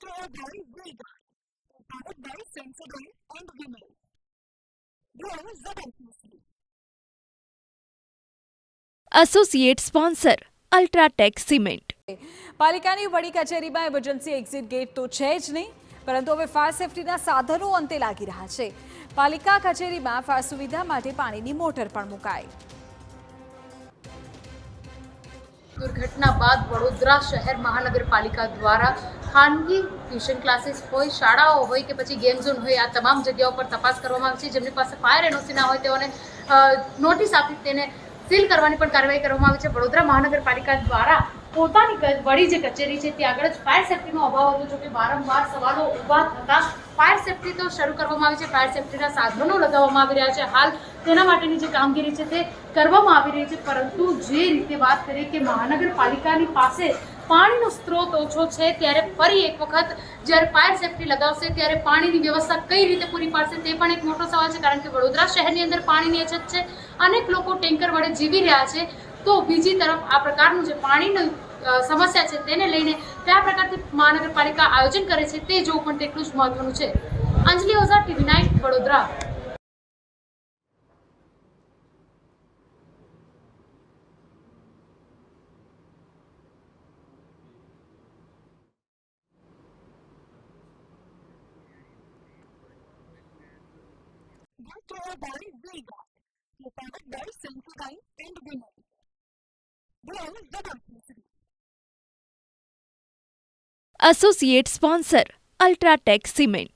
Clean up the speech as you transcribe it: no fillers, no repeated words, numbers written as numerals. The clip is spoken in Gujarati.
Powered by Vega. Powered by Sensodyne and Vinyl. Grow ZMPC. Associate sponsor UltraTech cement. પાલિકાની વડી કચેરીમાં ઇમરજન્સી એક્ઝિટ ગેટ તો છે જ નહીં, પરંતુ હવે ફાયર સેફટીના સાધનો અંતે લાગી રહ્યા છે. પાલિકા કચેરીમાં ફાયર સુવિધા માટે પાણીની મોટર પણ મુકાઈ. દુર્ઘટના બાદ વડોદરા શહેર મહાનગરપાલિકા દ્વારા ખાનગી ટ્યુશન ક્લાસીસ હોય, શાળાઓ હોય કે પછી ગેમ ઝોન હોય, આ તમામ જગ્યાઓ પર તપાસ કરવામાં આવે છે. જેમની પાસે ફાયર એનઓસી ના હોય તેઓને નોટિસ આપી તેને સીલ કરવાની પણ કાર્યવાહી કરવામાં આવી છે. વડોદરા મહાનગરપાલિકા દ્વારા પોતાની વડી જે કચેરી છે ત્યાં આગળ જ ફાયર સેફટીનો અભાવ હતો. જો કે વારંવાર સવાલો ઊભા થતા ફાયર સેફટી તો શરૂ કરવામાં આવી છે, ફાયર સેફટીના સાધનો લગાવવામાં આવી રહ્યા છે. હાલ તેના માટેની જે કામગીરી છે તે કરવામાં આવી રહી છે. પરંતુ જે રીતે વાત કરીએ કે મહાનગરપાલિકાની પાસે પાણીનો સ્ત્રોત ઓછો છે, ત્યારે ફરી એક વખત જ્યારે ફાયર સેફટી લગાવશે ત્યારે પાણીની વ્યવસ્થા કઈ રીતે પૂરી પાડશે તે પણ એક મોટો સવાલ છે. કારણ કે વડોદરા શહેરની અંદર પાણીની અછત છે, અનેક લોકો ટેન્કર વડે જીવી રહ્યા છે. તો બીજી તરફ આ પ્રકારનું જે પાણીની સમસ્યા છે તેને લઈને કયા પ્રકારથી મહાનગરપાલિકા આયોજન કરે છે તે જોવું પણ તેટલું જ મહત્વનું છે. Anjali Ojha, TV9 Vadodara. Powered by Vega. Powered by Sensodyne and Vinyl. Grow ZMPC. Associate sponsor UltraTech cement.